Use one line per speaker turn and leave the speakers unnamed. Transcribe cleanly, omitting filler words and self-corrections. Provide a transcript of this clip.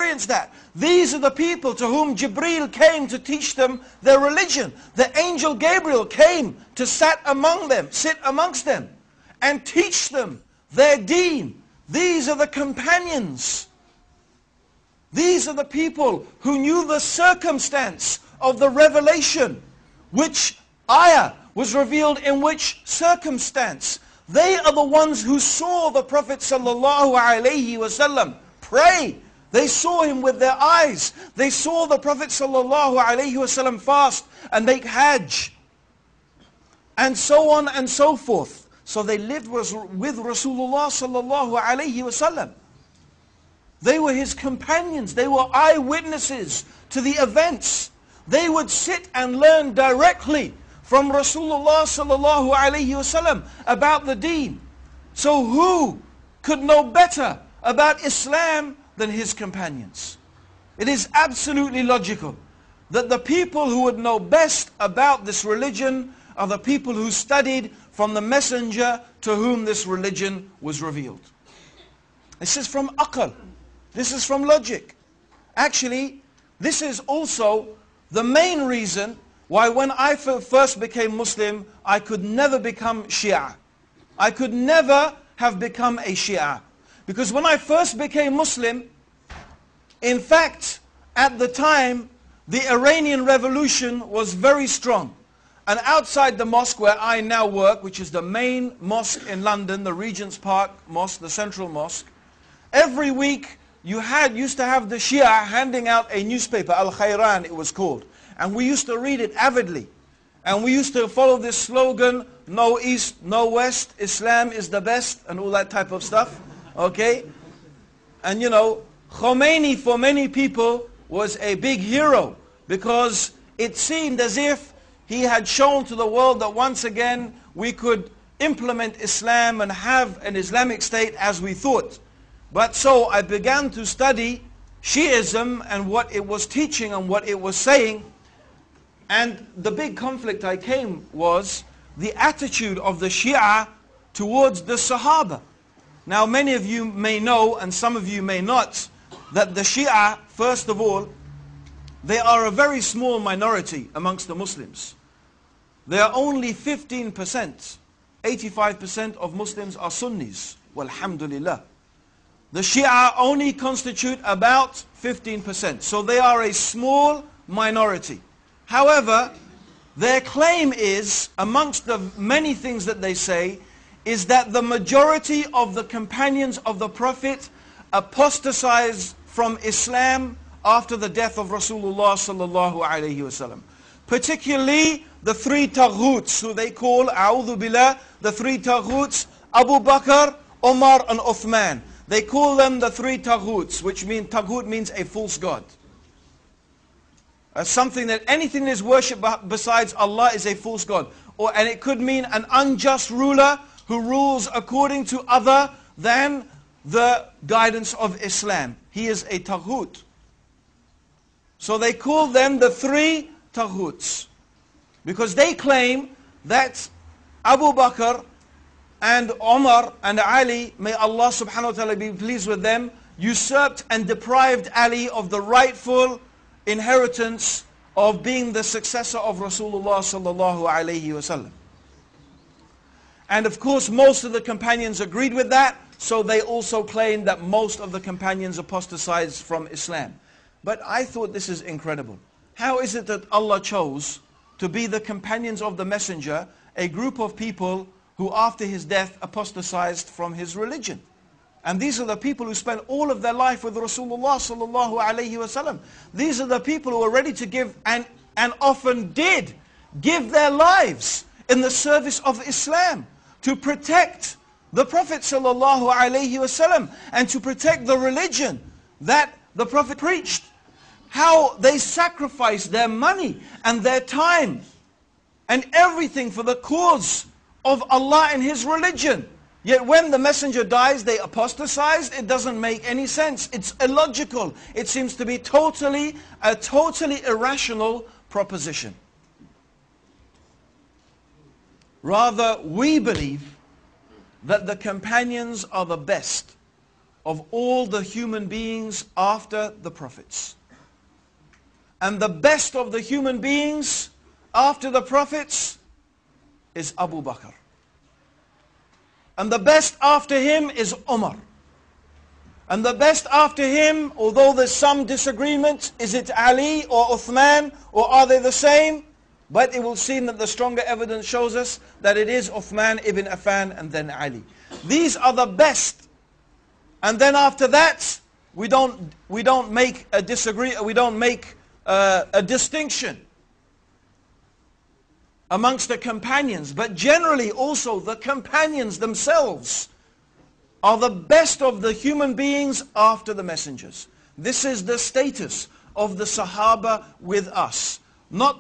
experienced that. These are the people to whom Jibreel came to teach them their religion. The angel Gabriel came to sit amongst them and teach them their deen. These are the companions. These are the people who knew the circumstance of the revelation. Which ayah was revealed in which circumstance. They are the ones who saw the Prophet ﷺ pray. They saw him with their eyes. They saw the Prophet ﷺ fast and make hajj. And so on and so forth. So they lived with Rasulullah ﷺ. They were his companions. They were eyewitnesses to the events. They would sit and learn directly from Rasulullah ﷺ about the deen. So who could know better about Islam than his companions? It is absolutely logical that the people who would know best about this religion are the people who studied from the messenger to whom this religion was revealed. This is from aql. This is from logic. Actually, this is also the main reason why when I first became Muslim, I could never become Shia. I could never have become a Shia. Because when I first became Muslim, in fact, at the time, the Iranian Revolution was very strong. And outside the mosque where I now work, which is the main mosque in London, the Regent's Park Mosque, the Central Mosque, every week you used to have the Shia handing out a newspaper, Al-Khayran it was called. And we used to read it avidly. And we used to follow this slogan, no East, no West, Islam is the best, and all that type of stuff. Okay? And you know, Khomeini for many people was a big hero because it seemed as if he had shown to the world that once again we could implement Islam and have an Islamic state as we thought. But so I began to study Shiism and what it was teaching and what it was saying. And the big conflict I came was the attitude of the Shia towards the Sahaba. Now many of you may know, and some of you may not, that the Shia, first of all, they are a very small minority amongst the Muslims. They are only 15%. 85% of Muslims are Sunnis. Walhamdulillah. The Shia only constitute about 15%. So they are a small minority. However, their claim is, amongst the many things that they say, is that the majority of the companions of the Prophet apostatized from Islam after the death of Rasulullah sallallahu alayhi wasallam. Particularly the three taghuts, who they call, a'udhu billah, the three taghuts, Abu Bakr, Umar and Uthman. They call them the three taghuts, which means, taghut means a false god. Something that anything that is worshipped besides Allah is a false god. And it could mean an unjust ruler who rules according to other than the guidance of Islam. He is a taghut. So they call them the three taghuts. Because they claim that Abu Bakr and Umar and Ali, may Allah subhanahu wa ta'ala be pleased with them, usurped and deprived Ali of the rightful inheritance of being the successor of Rasulullah sallallahu alayhi wasallam. And of course most of the companions agreed with that, so they also claimed that most of the companions apostatized from Islam. But I thought this is incredible. How is it that Allah chose to be the companions of the messenger, a group of people who after his death apostatized from his religion? And these are the people who spent all of their life with Rasulullah sallallahu alayhi wasallam. These are the people who are ready to give and often did give their lives in the service of Islam to protect the Prophet sallallahu alayhi wasallam and to protect the religion that the Prophet preached. How they sacrificed their money and their time and everything for the cause of Allah and His religion. Yet when the messenger dies, they apostatized. It doesn't make any sense. It's illogical. It seems to be a totally irrational proposition. Rather, we believe that the companions are the best of all the human beings after the prophets. And the best of the human beings after the prophets is Abu Bakr. And the best after him is Umar. And the best after him, although there's some disagreement, is it Ali or Uthman, or are they the same? But it will seem that the stronger evidence shows us that it is Uthman ibn Affan and then Ali. These are the best. And then after that, we don't make a distinction amongst the companions. But generally also the companions themselves are the best of the human beings after the messengers. This is the status of the Sahaba with us. Not